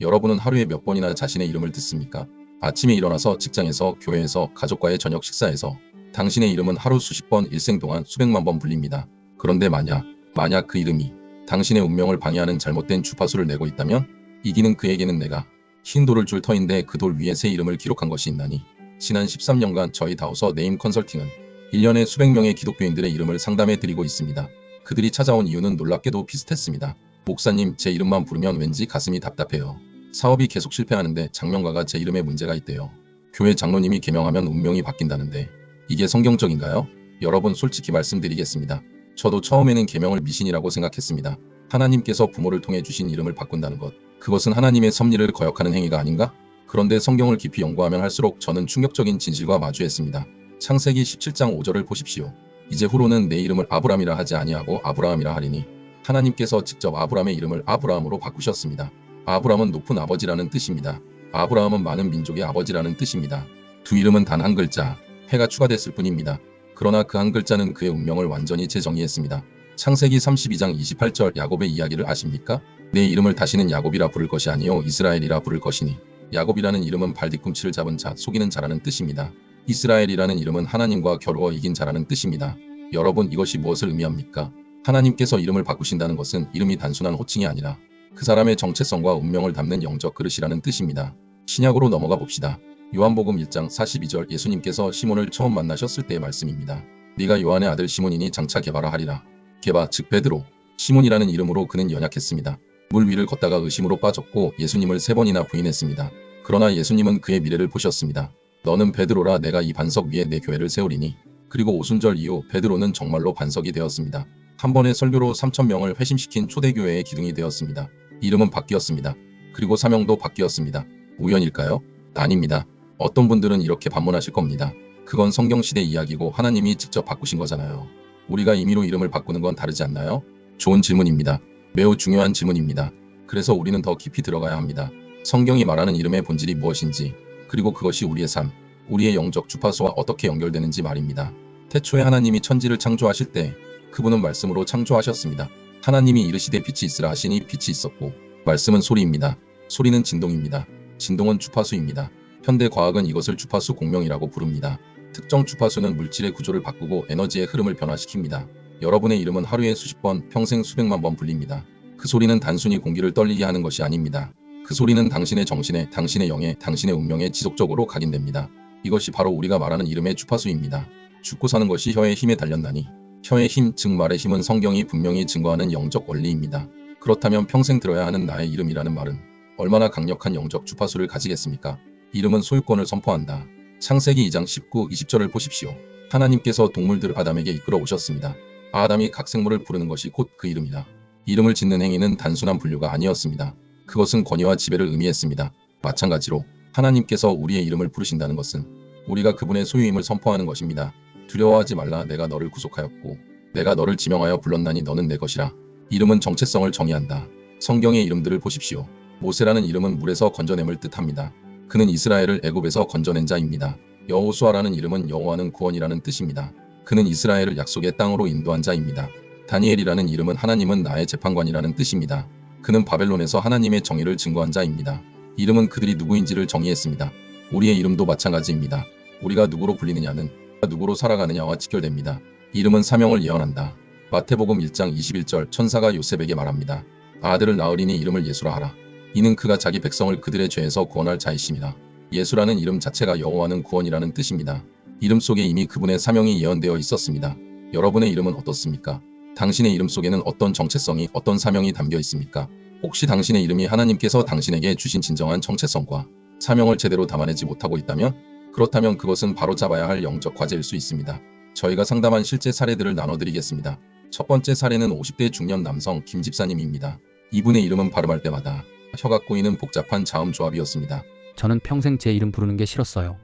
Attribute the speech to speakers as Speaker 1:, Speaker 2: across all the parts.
Speaker 1: 여러분은 하루에 몇 번이나 자신의 이름을 듣습니까? 아침에 일어나서 직장에서, 교회에서, 가족과의 저녁 식사에서 당신의 이름은 하루 수십 번, 일생 동안 수백만 번 불립니다. 그런데 만약 그 이름이 당신의 운명을 방해하는 잘못된 주파수를 내고 있다면 이기는 그에게는 내가 흰 돌을 줄 터인데 그 돌 위에 새 이름을 기록한 것이 있나니. 지난 13년간 저희 다우서 네임 컨설팅은 1년에 수백 명의 기독교인들의 이름을 상담해 드리고 있습니다. 그들이 찾아온 이유는 놀랍게도 비슷했습니다. 목사님, 제 이름만 부르면 왠지 가슴이 답답해요. 사업이 계속 실패하는데 장명가가 제 이름에 문제가 있대요. 교회 장로님이 계명하면 운명이 바뀐다는데 이게 성경적인가요? 여러분, 솔직히 말씀드리겠습니다. 저도 처음에는 계명을 미신이라고 생각했습니다. 하나님께서 부모를 통해 주신 이름을 바꾼다는 것, 그것은 하나님의 섭리를 거역하는 행위가 아닌가? 그런데 성경을 깊이 연구하면 할수록 저는 충격적인 진실과 마주했습니다. 창세기 17장 5절을 보십시오. 이제 후로는 내 이름을 아브람이라 하지 아니하고 아브라함이라 하리니. 하나님께서 직접 아브람의 이름을 아브라함으로 바꾸셨습니다. 아브람은 높은 아버지라는 뜻입니다. 아브라함은 많은 민족의 아버지라는 뜻입니다. 두 이름은 단 한 글자, 해가 추가됐을 뿐입니다. 그러나 그 한 글자는 그의 운명을 완전히 재정의했습니다. 창세기 32장 28절 야곱의 이야기를 아십니까? 내 이름을 다시는 야곱이라 부를 것이 아니요 이스라엘이라 부를 것이니. 야곱이라는 이름은 발 뒤꿈치를 잡은 자, 속이는 자라는 뜻입니다. 이스라엘이라는 이름은 하나님과 겨루어 이긴 자라는 뜻입니다. 여러분, 이것이 무엇을 의미합니까? 하나님께서 이름을 바꾸신다는 것은 이름이 단순한 호칭이 아니라 그 사람의 정체성과 운명을 담는 영적 그릇이라는 뜻입니다. 신약으로 넘어가 봅시다. 요한복음 1장 42절, 예수님께서 시몬을 처음 만나셨을 때의 말씀입니다. 네가 요한의 아들 시몬이니 장차 게바라 하리라. 게바, 즉 베드로. 시몬이라는 이름으로 그는 연약했습니다. 물 위를 걷다가 의심으로 빠졌고 예수님을 3번이나 부인했습니다. 그러나 예수님은 그의 미래를 보셨습니다. 너는 베드로라, 내가 이 반석 위에 내 교회를 세우리니. 그리고 오순절 이후 베드로는 정말로 반석이 되었습니다. 한 번의 설교로 3,000명을 회심시킨 초대교회의 기둥이 되었습니다. 이름은 바뀌었습니다. 그리고 사명도 바뀌었습니다. 우연일까요? 아닙니다. 어떤 분들은 이렇게 반문하실 겁니다. 그건 성경시대 이야기고 하나님이 직접 바꾸신 거잖아요. 우리가 임의로 이름을 바꾸는 건 다르지 않나요? 좋은 질문입니다. 매우 중요한 질문입니다. 그래서 우리는 더 깊이 들어가야 합니다. 성경이 말하는 이름의 본질이 무엇인지, 그리고 그것이 우리의 삶, 우리의 영적 주파수와 어떻게 연결되는지 말입니다. 태초에 하나님이 천지를 창조하실 때 그분은 말씀으로 창조하셨습니다. 하나님이 이르시되 빛이 있으라 하시니 빛이 있었고, 말씀은 소리입니다. 소리는 진동입니다. 진동은 주파수입니다. 현대 과학은 이것을 주파수 공명이라고 부릅니다. 특정 주파수는 물질의 구조를 바꾸고 에너지의 흐름을 변화시킵니다. 여러분의 이름은 하루에 수십 번, 평생 수백만 번 불립니다. 그 소리는 단순히 공기를 떨리게 하는 것이 아닙니다. 그 소리는 당신의 정신에, 당신의 영에, 당신의 운명에 지속적으로 각인됩니다. 이것이 바로 우리가 말하는 이름의 주파수입니다. 죽고 사는 것이 혀의 힘에 달렸나니. 혀의 힘, 즉 말의 힘은 성경이 분명히 증거하는 영적 원리입니다. 그렇다면 평생 들어야 하는 나의 이름이라는 말은 얼마나 강력한 영적 주파수를 가지겠습니까? 이름은 소유권을 선포한다. 창세기 2장 19, 20절을 보십시오. 하나님께서 동물들을 아담에게 이끌어 오셨습니다. 아담이 각 생물을 부르는 것이 곧 그 이름이다. 이름을 짓는 행위는 단순한 분류가 아니었습니다. 그것은 권위와 지배를 의미했습니다. 마찬가지로 하나님께서 우리의 이름을 부르신다는 것은 우리가 그분의 소유임을 선포하는 것입니다. 두려워하지 말라, 내가 너를 구속하였고 내가 너를 지명하여 불렀나니 너는 내 것이라. 이름은 정체성을 정의한다. 성경의 이름들을 보십시오. 모세라는 이름은 물에서 건져냄을 뜻합니다. 그는 이스라엘을 애굽에서 건져낸 자입니다. 여호수아라는 이름은 여호와는 구원이라는 뜻입니다. 그는 이스라엘을 약속의 땅으로 인도한 자입니다. 다니엘이라는 이름은 하나님은 나의 재판관이라는 뜻입니다. 그는 바벨론에서 하나님의 정의를 증거한 자입니다. 이름은 그들이 누구인지를 정의했습니다. 우리의 이름도 마찬가지입니다. 우리가 누구로 불리느냐는 누구로 살아가느냐와 직결됩니다. 이름은 사명을 예언한다. 마태복음 1장 21절, 천사가 요셉에게 말합니다. 아들을 낳으리니 이름을 예수라 하라. 이는 그가 자기 백성을 그들의 죄에서 구원할 자이심이라. 예수라는 이름 자체가 여호와는 구원이라는 뜻입니다. 이름 속에 이미 그분의 사명이 예언되어 있었습니다. 여러분의 이름은 어떻습니까? 당신의 이름 속에는 어떤 정체성이, 어떤 사명이 담겨 있습니까? 혹시 당신의 이름이 하나님께서 당신에게 주신 진정한 정체성과 사명을 제대로 담아내지 못하고 있다면? 그렇다면 그것은 바로잡아야 할 영적 과제일 수 있습니다. 저희가 상담한 실제 사례들을 나눠드리겠습니다. 첫 번째 사례는 50대 중년 남성 김 집사님입니다. 이분의 이름은 발음할 때마다 혀가 꼬이는 복잡한 자음 조합이었습니다.
Speaker 2: 저는 평생 제 이름 부르는 게 싫었어요.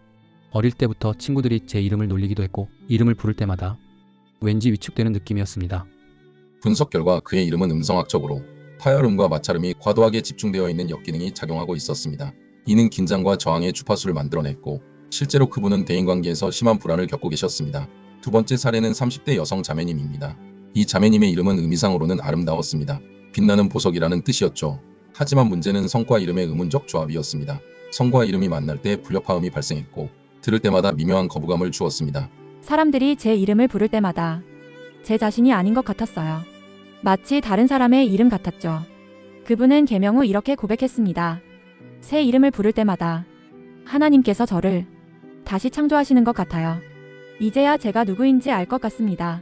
Speaker 2: 어릴 때부터 친구들이 제 이름을 놀리기도 했고 이름을 부를 때마다 왠지 위축되는 느낌이었습니다.
Speaker 1: 분석 결과 그의 이름은 음성학적으로 파열음과 마찰음이 과도하게 집중되어 있는 역기능이 작용하고 있었습니다. 이는 긴장과 저항의 주파수를 만들어냈고 실제로 그분은 대인관계에서 심한 불안을 겪고 계셨습니다. 두 번째 사례는 30대 여성 자매님입니다. 이 자매님의 이름은 의미상으로는 아름다웠습니다. 빛나는 보석이라는 뜻이었죠. 하지만 문제는 성과 이름의 의문적 조합이었습니다. 성과 이름이 만날 때 불협화음이 발생했고 들을 때마다 미묘한 거부감을 주었습니다.
Speaker 3: 사람들이 제 이름을 부를 때마다 제 자신이 아닌 것 같았어요. 마치 다른 사람의 이름 같았죠. 그분은 계명 후 이렇게 고백했습니다. 새 이름을 부를 때마다 하나님께서 저를 다시 창조하시는 것 같아요. 이제야 제가 누구인지 알 것 같습니다.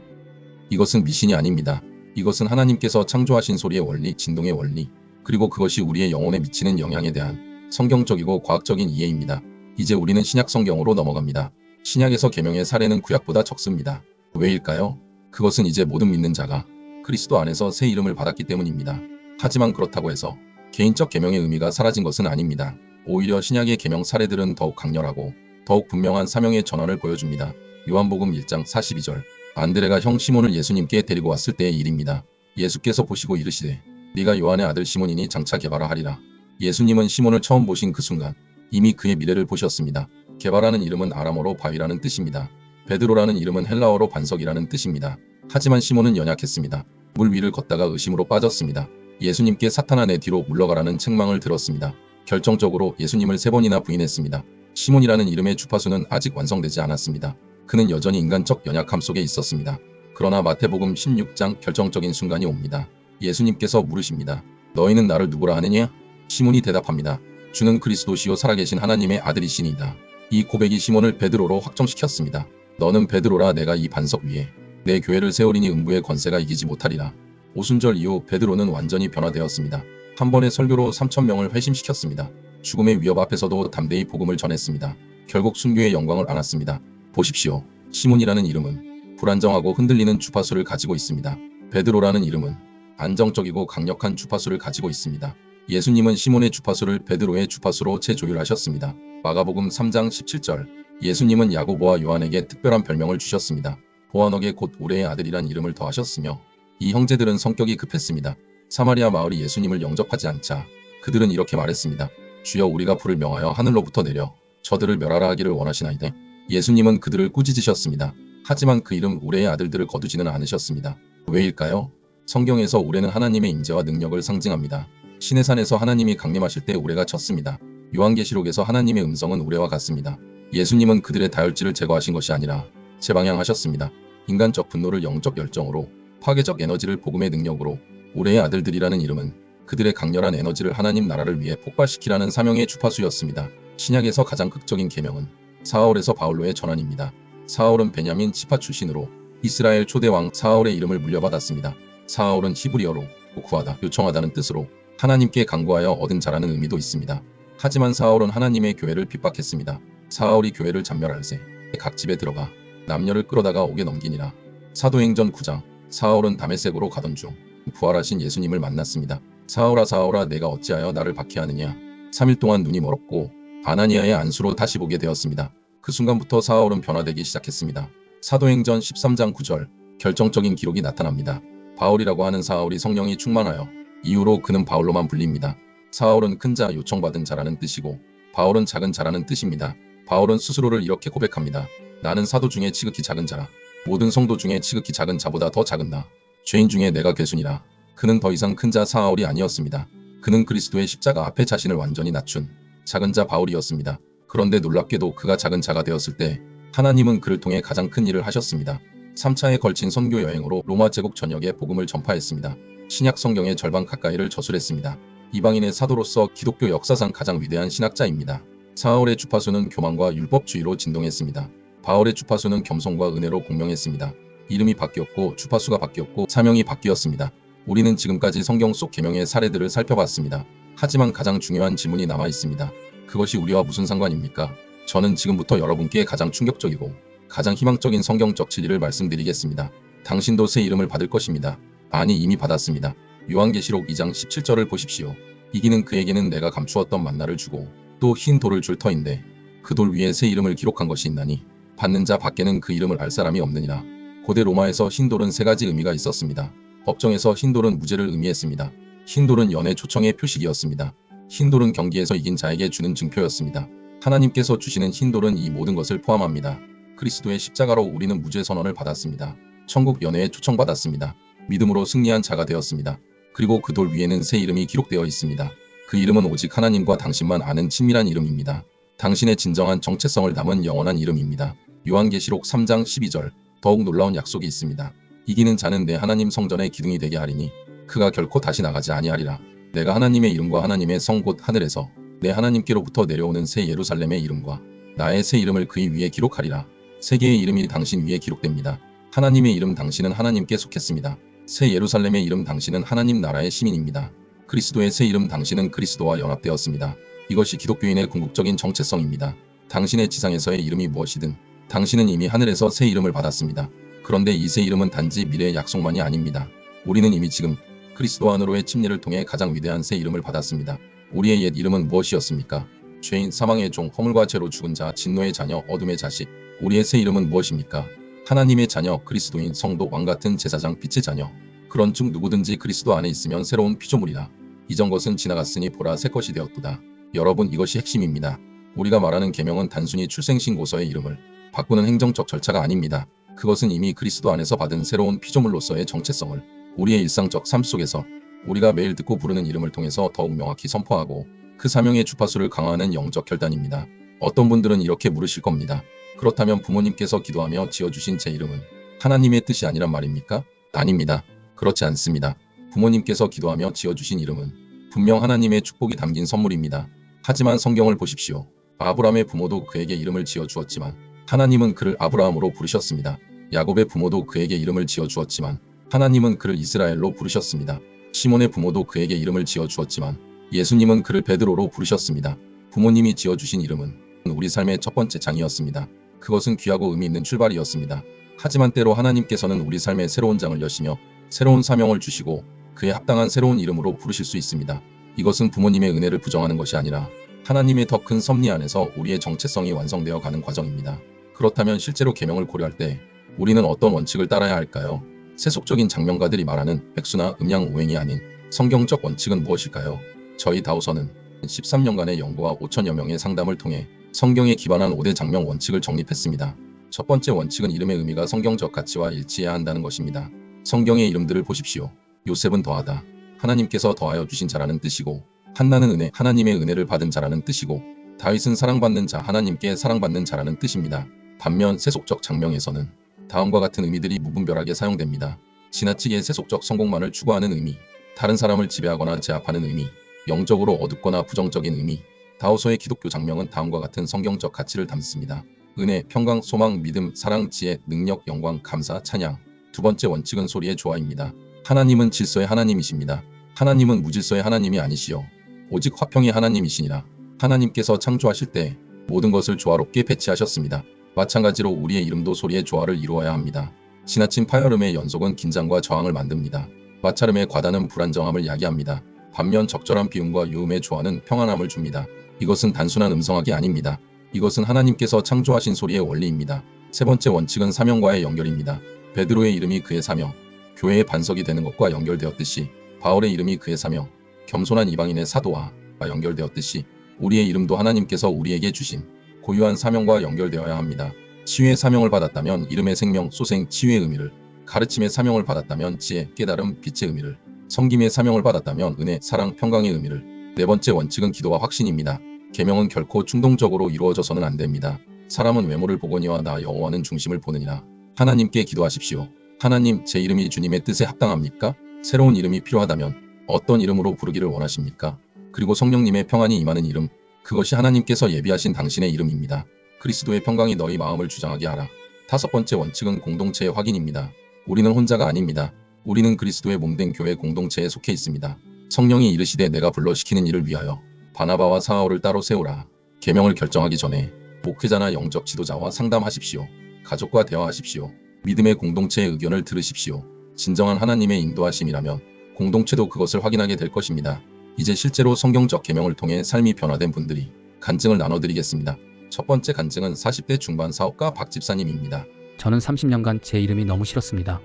Speaker 1: 이것은 미신이 아닙니다. 이것은 하나님께서 창조하신 소리의 원리, 진동의 원리, 그리고 그것이 우리의 영혼에 미치는 영향에 대한 성경적이고 과학적인 이해입니다. 이제 우리는 신약 성경으로 넘어갑니다. 신약에서 계명의 사례는 구약보다 적습니다. 왜일까요? 그것은 이제 모든 믿는 자가 그리스도 안에서 새 이름을 받았기 때문입니다. 하지만 그렇다고 해서 개인적 계명의 의미가 사라진 것은 아닙니다. 오히려 신약의 계명 사례들은 더욱 강렬하고 더욱 분명한 사명의 전환을 보여줍니다. 요한복음 1장 42절. 안드레가 형 시몬을 예수님께 데리고 왔을 때의 일입니다. 예수께서 보시고 이르시되 네가 요한의 아들 시몬이니 장차 게바라 하리라. 예수님은 시몬을 처음 보신 그 순간 이미 그의 미래를 보셨습니다. 게바라는 이름은 아람어로 바위라는 뜻입니다. 베드로라는 이름은 헬라어로 반석이라는 뜻입니다. 하지만 시몬은 연약했습니다. 물 위를 걷다가 의심으로 빠졌습니다. 예수님께 사탄아 내 뒤로 물러가라는 책망을 들었습니다. 결정적으로 예수님을 3번이나 부인했습니다. 시몬이라는 이름의 주파수는 아직 완성되지 않았습니다. 그는 여전히 인간적 연약함 속에 있었습니다. 그러나 마태복음 16장 결정적인 순간이 옵니다. 예수님께서 물으십니다. 너희는 나를 누구라 하느냐? 시몬이 대답합니다. 주는 그리스도시요 살아계신 하나님의 아들이시니이다. 이 고백이 시몬을 베드로로 확정시켰습니다. 너는 베드로라. 내가 이 반석 위에 내 교회를 세우리니 음부의 권세가 이기지 못하리라. 오순절 이후 베드로는 완전히 변화되었습니다. 한 번의 설교로 3,000명을 회심시켰습니다. 죽음의 위협 앞에서도 담대히 복음을 전했습니다. 결국 순교의 영광을 안았습니다. 보십시오. 시몬이라는 이름은 불안정하고 흔들리는 주파수를 가지고 있습니다. 베드로라는 이름은 안정적이고 강력한 주파수를 가지고 있습니다. 예수님은 시몬의 주파수를 베드로의 주파수로 재조율하셨습니다. 마가복음 3장 17절. 예수님은 야고보와 요한에게 특별한 별명을 주셨습니다. 보아너게 곧 우레의 아들이란 이름을 더하셨으며 이 형제들은 성격이 급했습니다. 사마리아 마을이 예수님을 영접하지 않자 그들은 이렇게 말했습니다. 주여 우리가 불을 명하여 하늘로부터 내려 저들을 멸하라 하기를 원하시나이다. 예수님은 그들을 꾸짖으셨습니다. 하지만 그 이름 우레의 아들들을 거두지는 않으셨습니다. 왜일까요? 성경에서 우레는 하나님의 임재와 능력을 상징합니다. 시내산에서 하나님이 강림하실 때 우레가 쳤습니다. 요한계시록에서 하나님의 음성은 우레와 같습니다. 예수님은 그들의 다혈질을 제거하신 것이 아니라 재방향하셨습니다. 인간적 분노를 영적 열정으로, 파괴적 에너지를 복음의 능력으로. 우레의 아들들이라는 이름은 그들의 강렬한 에너지를 하나님 나라를 위해 폭발시키라는 사명의 주파수였습니다. 신약에서 가장 극적인 계명은 사울에서 바울로의 전환입니다. 사울은 베냐민 지파 출신으로 이스라엘 초대왕 사울의 이름을 물려받았습니다. 사울은 히브리어로 구하다, 요청하다는 뜻으로 하나님께 간구하여 얻은 자라는 의미도 있습니다. 하지만 사울은 하나님의 교회를 핍박했습니다. 사울이 교회를 잔멸할세 각 집에 들어가 남녀를 끌어다가 옥에 넘기니라. 사도행전 9장. 사울은 다메섹으로 가던 중 부활하신 예수님을 만났습니다. 사울아 사울아 내가 어찌하여 나를 박해하느냐. 3일 동안 눈이 멀었고 아나니아의 안수로 다시 보게 되었습니다. 그 순간부터 사울은 변화되기 시작했습니다. 사도행전 13장 9절. 결정적인 기록이 나타납니다. 바울이라고 하는 사울이 성령이 충만하여 이후로 그는 바울로만 불립니다. 사울은 큰 자, 요청받은 자라는 뜻이고 바울은 작은 자라는 뜻입니다. 바울은 스스로를 이렇게 고백합니다. 나는 사도 중에 지극히 작은 자라. 모든 성도 중에 지극히 작은 자보다 더 작은 나. 죄인 중에 내가 괴순이라. 그는 더 이상 큰 자 사울이 아니었습니다. 그는 그리스도의 십자가 앞에 자신을 완전히 낮춘 작은 자 바울이었습니다. 그런데 놀랍게도 그가 작은 자가 되었을 때 하나님은 그를 통해 가장 큰 일을 하셨습니다. 3차에 걸친 선교 여행으로 로마 제국 전역에 복음을 전파했습니다. 신약 성경의 절반 가까이를 저술했습니다. 이방인의 사도로서 기독교 역사상 가장 위대한 신학자입니다. 사울의 주파수는 교만과 율법주의로 진동했습니다. 바울의 주파수는 겸손과 은혜로 공명했습니다. 이름이 바뀌었고 주파수가 바뀌었고 사명이 바뀌었습니다. 우리는 지금까지 성경 속 계명의 사례들을 살펴봤습니다. 하지만 가장 중요한 질문이 남아 있습니다. 그것이 우리와 무슨 상관입니까? 저는 지금부터 여러분께 가장 충격적이고 가장 희망적인 성경적 진리를 말씀드리겠습니다. 당신도 새 이름을 받을 것입니다. 아니 이미 받았습니다. 요한계시록 2장 17절을 보십시오. 이기는 그에게는 내가 감추었던 만나를 주고 또 흰 돌을 줄 터인데 그 돌 위에 새 이름을 기록한 것이 있나니 받는 자 밖에는 그 이름을 알 사람이 없느니라. 고대 로마에서 흰 돌은 3가지 의미가 있었습니다. 법정에서 흰 돌은 무죄를 의미했습니다. 흰 돌은 연애 초청의 표식이었습니다. 흰 돌은 경기에서 이긴 자에게 주는 증표였습니다. 하나님께서 주시는 흰 돌은 이 모든 것을 포함합니다. 그리스도의 십자가로 우리는 무죄 선언을 받았습니다. 천국 연회에 초청받았습니다. 믿음으로 승리한 자가 되었습니다. 그리고 그 돌 위에는 새 이름이 기록되어 있습니다. 그 이름은 오직 하나님과 당신만 아는 친밀한 이름입니다. 당신의 진정한 정체성을 담은 영원한 이름입니다. 요한계시록 3장 12절. 더욱 놀라운 약속이 있습니다. 이기는 자는 내 하나님 성전의 기둥이 되게 하리니 그가 결코 다시 나가지 아니하리라. 내가 하나님의 이름과 하나님의 성 곧 하늘에서 내 하나님께로부터 내려오는 새 예루살렘의 이름과 나의 새 이름을 그의 위에 기록하리라. 세 개의 이름이 당신 위에 기록됩니다. 하나님의 이름 당신은 하나님께 속했습니다. 새 예루살렘의 이름 당신은 하나님 나라의 시민입니다. 그리스도의 새 이름 당신은 그리스도와 연합되었습니다. 이것이 기독교인의 궁극적인 정체성입니다. 당신의 지상에서의 이름이 무엇이든 당신은 이미 하늘에서 새 이름을 받았습니다. 그런데 이 새 이름은 단지 미래의 약속만이 아닙니다. 우리는 이미 지금 그리스도 안으로의 침례를 통해 가장 위대한 새 이름을 받았습니다. 우리의 옛 이름은 무엇이었습니까? 죄인, 사망의 종, 허물과 죄로 죽은 자, 진노의 자녀, 어둠의 자식. 우리의 새 이름은 무엇입니까? 하나님의 자녀, 그리스도인, 성도, 왕같은 제사장, 빛의 자녀. 그런즉 누구든지 그리스도 안에 있으면 새로운 피조물이라. 이전 것은 지나갔으니 보라 새 것이 되었도다. 여러분, 이것이 핵심입니다. 우리가 말하는 계명은 단순히 출생신고서의 이름을 바꾸는 행정적 절차가 아닙니다. 그것은 이미 그리스도 안에서 받은 새로운 피조물로서의 정체성을 우리의 일상적 삶 속에서 우리가 매일 듣고 부르는 이름을 통해서 더욱 명확히 선포하고 그 사명의 주파수를 강화하는 영적 결단입니다. 어떤 분들은 이렇게 물으실 겁니다. 그렇다면 부모님께서 기도하며 지어주신 제 이름은 하나님의 뜻이 아니란 말입니까? 아닙니다. 그렇지 않습니다. 부모님께서 기도하며 지어주신 이름은 분명 하나님의 축복이 담긴 선물입니다. 하지만 성경을 보십시오. 아브라함의 부모도 그에게 이름을 지어주었지만 하나님은 그를 아브라함으로 부르셨습니다. 야곱의 부모도 그에게 이름을 지어주었지만 하나님은 그를 이스라엘로 부르셨습니다. 시몬의 부모도 그에게 이름을 지어주었지만 예수님은 그를 베드로로 부르셨습니다. 부모님이 지어주신 이름은 우리 삶의 첫 번째 장이었습니다. 그것은 귀하고 의미 있는 출발이었습니다. 하지만 때로 하나님께서는 우리 삶의 새로운 장을 여시며 새로운 사명을 주시고 그에 합당한 새로운 이름으로 부르실 수 있습니다. 이것은 부모님의 은혜를 부정하는 것이 아니라 하나님의 더 큰 섭리 안에서 우리의 정체성이 완성되어 가는 과정입니다. 그렇다면 실제로 계명을 고려할 때 우리는 어떤 원칙을 따라야 할까요? 세속적인 장명가들이 말하는 백수나 음양 오행이 아닌 성경적 원칙은 무엇일까요? 저희 다우서는 13년간의 연구와 5천여 명의 상담을 통해 성경에 기반한 5대 장명 원칙을 정립했습니다. 첫 번째 원칙은 이름의 의미가 성경적 가치와 일치해야 한다는 것입니다. 성경의 이름들을 보십시오. 요셉은 더하다. 하나님께서 더하여 주신 자라는 뜻이고, 한나는 은혜, 하나님의 은혜를 받은 자라는 뜻이고, 다윗은 사랑받는 자, 하나님께 사랑받는 자라는 뜻입니다. 반면 세속적 장명에서는 다음과 같은 의미들이 무분별하게 사용됩니다. 지나치게 세속적 성공만을 추구하는 의미, 다른 사람을 지배하거나 제압하는 의미, 영적으로 어둡거나 부정적인 의미. 다우서의 기독교 장명은 다음과 같은 성경적 가치를 담습니다. 은혜, 평강, 소망, 믿음, 사랑, 지혜, 능력, 영광, 감사, 찬양. 두 번째 원칙은 소리의 조화입니다. 하나님은 질서의 하나님이십니다. 하나님은 무질서의 하나님이 아니시요 오직 화평의 하나님이시니라. 하나님께서 창조하실 때 모든 것을 조화롭게 배치하셨습니다. 마찬가지로 우리의 이름도 소리의 조화를 이루어야 합니다. 지나친 파열음의 연속은 긴장과 저항을 만듭니다. 마찰음의 과다는 불안정함을 야기합니다. 반면 적절한 비음과 유음의 조화는 평안함을 줍니다. 이것은 단순한 음성학이 아닙니다. 이것은 하나님께서 창조하신 소리의 원리입니다. 세 번째 원칙은 사명과의 연결입니다. 베드로의 이름이 그의 사명, 교회의 반석이 되는 것과 연결되었듯이 바울의 이름이 그의 사명, 겸손한 이방인의 사도와 연결되었듯이 우리의 이름도 하나님께서 우리에게 주신 고유한 사명과 연결되어야 합니다. 치유의 사명을 받았다면 이름의 생명, 소생, 치유의 의미를, 가르침의 사명을 받았다면 지혜, 깨달음, 빛의 의미를, 섬김의 사명을 받았다면 은혜, 사랑, 평강의 의미를. 네 번째 원칙은 기도와 확신입니다. 계명은 결코 충동적으로 이루어져서는 안 됩니다. 사람은 외모를 보거니와 나 여호와는 중심을 보느니라. 하나님께 기도하십시오. 하나님, 제 이름이 주님의 뜻에 합당합니까? 새로운 이름이 필요하다면 어떤 이름으로 부르기를 원하십니까? 그리고 성령님의 평안이 임하는 이름, 그것이 하나님께서 예비하신 당신의 이름입니다. 그리스도의 평강이 너희 마음을 주장하게 하라. 다섯 번째 원칙은 공동체의 확인입니다. 우리는 혼자가 아닙니다. 우리는 그리스도의 몸된 교회 공동체에 속해 있습니다. 성령이 이르시되 내가 불러 시키는 일을 위하여 바나바와 사울을 따로 세우라. 계명을 결정하기 전에 목회자나 영적 지도자와 상담하십시오. 가족과 대화하십시오. 믿음의 공동체의 의견을 들으십시오. 진정한 하나님의 인도하심이라면 공동체도 그것을 확인하게 될 것입니다. 이제 실제로 성경적 계명을 통해 삶이 변화된 분들이 간증을 나눠드리겠습니다. 첫 번째 간증은 40대 중반 사업가 박 집사님입니다.
Speaker 2: 저는 30년간 제 이름이 너무 싫었습니다.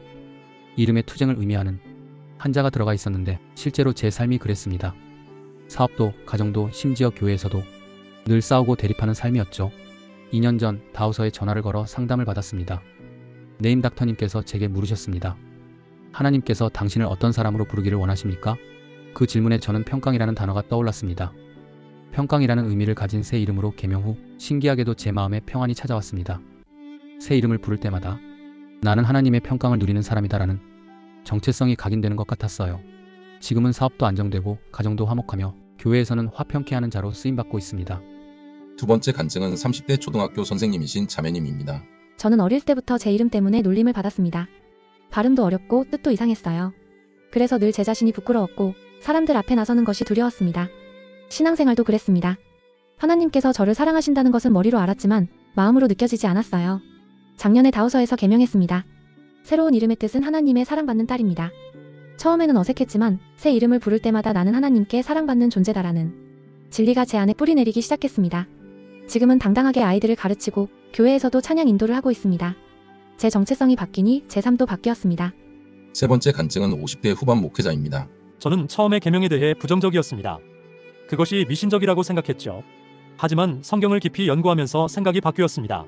Speaker 2: 이름에 투쟁을 의미하는 한자가 들어가 있었는데 실제로 제 삶이 그랬습니다. 사업도 가정도 심지어 교회에서도 늘 싸우고 대립하는 삶이었죠. 2년 전 다우서에 전화를 걸어 상담을 받았습니다. 네임 닥터님께서 제게 물으셨습니다. 하나님께서 당신을 어떤 사람으로 부르기를 원하십니까? 그 질문에 저는 평강이라는 단어가 떠올랐습니다. 평강이라는 의미를 가진 새 이름으로 개명 후 신기하게도 제 마음에 평안이 찾아왔습니다. 새 이름을 부를 때마다 나는 하나님의 평강을 누리는 사람이다라는 정체성이 각인되는 것 같았어요. 지금은 사업도 안정되고 가정도 화목하며 교회에서는 화평케 하는 자로 쓰임받고 있습니다.
Speaker 1: 두 번째 간증은 30대 초등학교 선생님이신 자매님입니다.
Speaker 4: 저는 어릴 때부터 제 이름 때문에 놀림을 받았습니다. 발음도 어렵고 뜻도 이상했어요. 그래서 늘 제 자신이 부끄러웠고 사람들 앞에 나서는 것이 두려웠습니다. 신앙생활도 그랬습니다. 하나님께서 저를 사랑하신다는 것은 머리로 알았지만 마음으로 느껴지지 않았어요. 작년에 다우서에서 개명했습니다. 새로운 이름의 뜻은 하나님의 사랑받는 딸입니다. 처음에는 어색했지만 새 이름을 부를 때마다 나는 하나님께 사랑받는 존재다라는 진리가 제 안에 뿌리내리기 시작했습니다. 지금은 당당하게 아이들을 가르치고 교회에서도 찬양 인도를 하고 있습니다. 제 정체성이 바뀌니 제 삶도 바뀌었습니다.
Speaker 1: 세 번째 간증은 50대 후반 목회자입니다.
Speaker 5: 저는 처음에 계명에 대해 부정적이었습니다. 그것이 미신적이라고 생각했죠. 하지만 성경을 깊이 연구하면서 생각이 바뀌었습니다.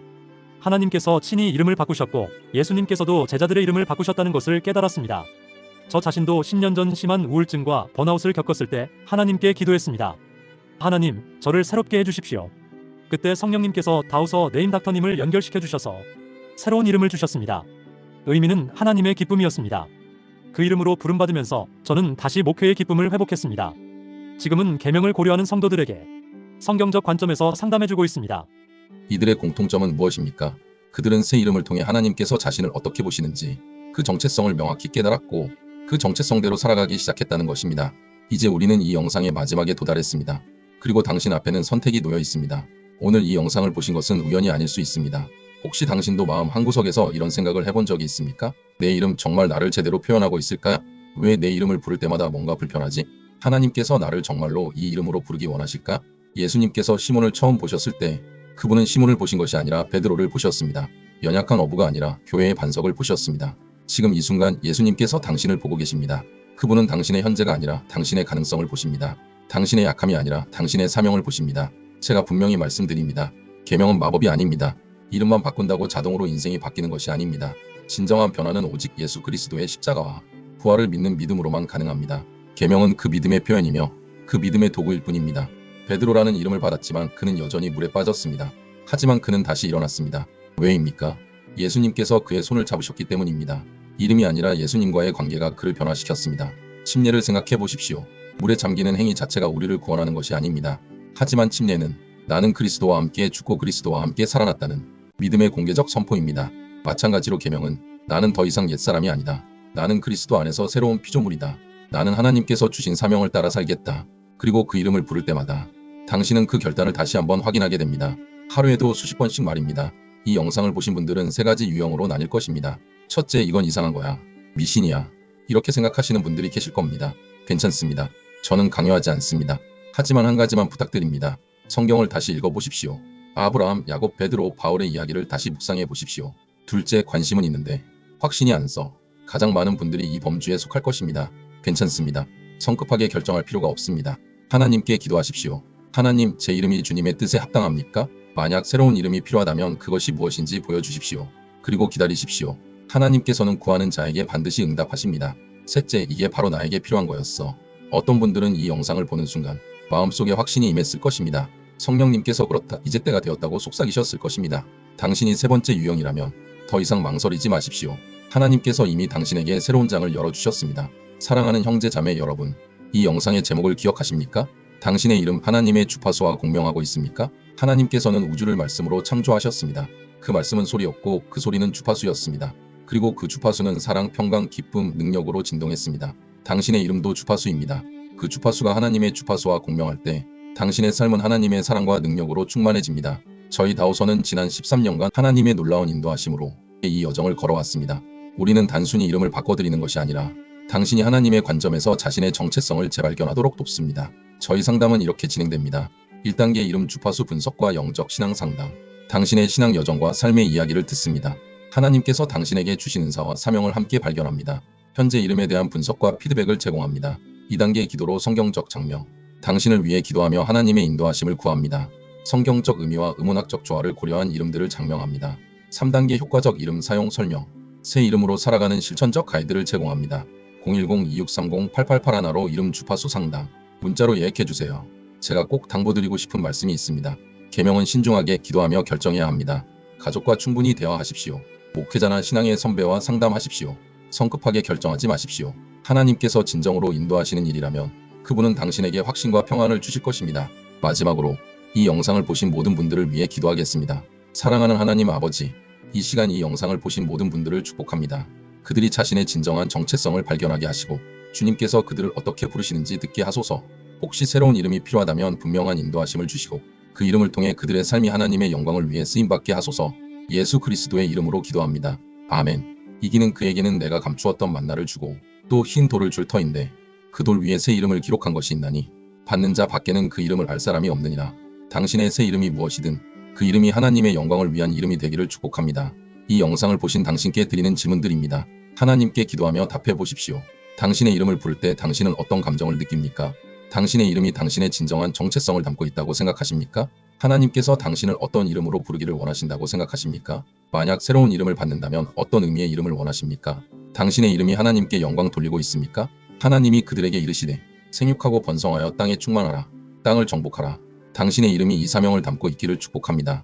Speaker 5: 하나님께서 친히 이름을 바꾸셨고 예수님께서도 제자들의 이름을 바꾸셨다는 것을 깨달았습니다. 저 자신도 10년 전 심한 우울증과 번아웃을 겪었을 때 하나님께 기도했습니다. 하나님, 저를 새롭게 해주십시오. 그때 성령님께서 다우서 네임닥터님을 연결시켜 주셔서 새로운 이름을 주셨습니다. 의미는 하나님의 기쁨이었습니다. 그 이름으로 부름받으면서 저는 다시 목회의 기쁨을 회복했습니다. 지금은 계명을 고려하는 성도들에게 성경적 관점에서 상담해주고 있습니다.
Speaker 1: 이들의 공통점은 무엇입니까? 그들은 새 이름을 통해 하나님께서 자신을 어떻게 보시는지 그 정체성을 명확히 깨달았고 그 정체성대로 살아가기 시작했다는 것입니다. 이제 우리는 이 영상의 마지막에 도달했습니다. 그리고 당신 앞에는 선택이 놓여 있습니다. 오늘 이 영상을 보신 것은 우연이 아닐 수 있습니다. 혹시 당신도 마음 한구석에서 이런 생각을 해본 적이 있습니까? 내 이름 정말 나를 제대로 표현하고 있을까? 왜 내 이름을 부를 때마다 뭔가 불편하지? 하나님께서 나를 정말로 이 이름으로 부르기 원하실까? 예수님께서 시몬을 처음 보셨을 때 그분은 시몬을 보신 것이 아니라 베드로를 보셨습니다. 연약한 어부가 아니라 교회의 반석을 보셨습니다. 지금 이 순간 예수님께서 당신을 보고 계십니다. 그분은 당신의 현재가 아니라 당신의 가능성을 보십니다. 당신의 약함이 아니라 당신의 사명을 보십니다. 제가 분명히 말씀드립니다. 계명은 마법이 아닙니다. 이름만 바꾼다고 자동으로 인생이 바뀌는 것이 아닙니다. 진정한 변화는 오직 예수 그리스도의 십자가와 부활을 믿는 믿음으로만 가능합니다. 계명은 그 믿음의 표현이며 그 믿음의 도구일 뿐입니다. 베드로라는 이름을 받았지만 그는 여전히 물에 빠졌습니다. 하지만 그는 다시 일어났습니다. 왜입니까? 예수님께서 그의 손을 잡으셨기 때문입니다. 이름이 아니라 예수님과의 관계가 그를 변화시켰습니다. 침례를 생각해 보십시오. 물에 잠기는 행위 자체가 우리를 구원하는 것이 아닙니다. 하지만 침례는 나는 그리스도와 함께 죽고 그리스도와 함께 살아났다는 믿음의 공개적 선포입니다. 마찬가지로 계명은 나는 더 이상 옛사람이 아니다. 나는 그리스도 안에서 새로운 피조물이다. 나는 하나님께서 주신 사명을 따라 살겠다. 그리고 그 이름을 부를 때마다 당신은 그 결단을 다시 한번 확인하게 됩니다. 하루에도 수십 번씩 말입니다. 이 영상을 보신 분들은 세 가지 유형으로 나뉠 것입니다. 첫째, 이건 이상한 거야. 미신이야. 이렇게 생각하시는 분들이 계실 겁니다. 괜찮습니다. 저는 강요하지 않습니다. 하지만 한 가지만 부탁드립니다. 성경을 다시 읽어보십시오. 아브라함, 야곱, 베드로, 바울의 이야기를 다시 묵상해 보십시오. 둘째, 관심은 있는데 확신이 안 서. 가장 많은 분들이 이 범주에 속할 것입니다. 괜찮습니다. 성급하게 결정할 필요가 없습니다. 하나님께 기도하십시오. 하나님, 제 이름이 주님의 뜻에 합당합니까? 만약 새로운 이름이 필요하다면 그것이 무엇인지 보여주십시오. 그리고 기다리십시오. 하나님께서는 구하는 자에게 반드시 응답하십니다. 셋째, 이게 바로 나에게 필요한 거였어. 어떤 분들은 이 영상을 보는 순간 마음속에 확신이 임했을 것입니다. 성령님께서 그렇다, 이제 때가 되었다고 속삭이셨을 것입니다. 당신이 세 번째 유형이라면 더 이상 망설이지 마십시오. 하나님께서 이미 당신에게 새로운 장을 열어주셨습니다. 사랑하는 형제 자매 여러분, 이 영상의 제목을 기억하십니까? 당신의 이름 하나님의 주파수와 공명하고 있습니까? 하나님께서는 우주를 말씀으로 창조하셨습니다. 그 말씀은 소리였고 그 소리는 주파수였습니다. 그리고 그 주파수는 사랑, 평강, 기쁨, 능력으로 진동했습니다. 당신의 이름도 주파수입니다. 그 주파수가 하나님의 주파수와 공명할 때 당신의 삶은 하나님의 사랑과 능력으로 충만해집니다. 저희 다우서는 지난 13년간 하나님의 놀라운 인도하심으로 이 여정을 걸어왔습니다. 우리는 단순히 이름을 바꿔드리는 것이 아니라 당신이 하나님의 관점에서 자신의 정체성을 재발견하도록 돕습니다. 저희 상담은 이렇게 진행됩니다. 1단계 이름 주파수 분석과 영적 신앙 상담. 당신의 신앙 여정과 삶의 이야기를 듣습니다. 하나님께서 당신에게 주신 은사와 사명을 함께 발견합니다. 현재 이름에 대한 분석과 피드백을 제공합니다. 2단계 기도로 성경적 장명. 당신을 위해 기도하며 하나님의 인도하심을 구합니다. 성경적 의미와 의문학적 조화를 고려한 이름들을 장명합니다. 3단계 효과적 이름 사용 설명. 새 이름으로 살아가는 실천적 가이드를 제공합니다. 010-2630-8881로 이름 주파수 상담, 문자로 예약해주세요. 제가 꼭 당부드리고 싶은 말씀이 있습니다. 계명은 신중하게 기도하며 결정해야 합니다. 가족과 충분히 대화하십시오. 목회자나 신앙의 선배와 상담하십시오. 성급하게 결정하지 마십시오. 하나님께서 진정으로 인도하시는 일이라면 그분은 당신에게 확신과 평안을 주실 것입니다. 마지막으로 이 영상을 보신 모든 분들을 위해 기도하겠습니다. 사랑하는 하나님 아버지, 이 시간 이 영상을 보신 모든 분들을 축복합니다. 그들이 자신의 진정한 정체성을 발견하게 하시고 주님께서 그들을 어떻게 부르시는지 듣게 하소서. 혹시 새로운 이름이 필요하다면 분명한 인도하심을 주시고 그 이름을 통해 그들의 삶이 하나님의 영광을 위해 쓰임받게 하소서. 예수 그리스도의 이름으로 기도합니다. 아멘. 이기는 그에게는 내가 감추었던 만나를 주고 또 흰 돌을 줄 터인데 그 돌 위에 새 이름을 기록한 것이 있나니 받는 자 밖에는 그 이름을 알 사람이 없느니라. 당신의 새 이름이 무엇이든 그 이름이 하나님의 영광을 위한 이름이 되기를 축복합니다. 이 영상을 보신 당신께 드리는 질문들입니다. 하나님께 기도하며 답해 보십시오. 당신의 이름을 부를 때 당신은 어떤 감정을 느낍니까? 당신의 이름이 당신의 진정한 정체성을 담고 있다고 생각하십니까? 하나님께서 당신을 어떤 이름으로 부르기를 원하신다고 생각하십니까? 만약 새로운 이름을 받는다면 어떤 의미의 이름을 원하십니까? 당신의 이름이 하나님께 영광 돌리고 있습니까? 하나님이 그들에게 이르시되 생육하고 번성하여 땅에 충만하라. 땅을 정복하라. 당신의 이름이 이 사명을 담고 있기를 축복합니다.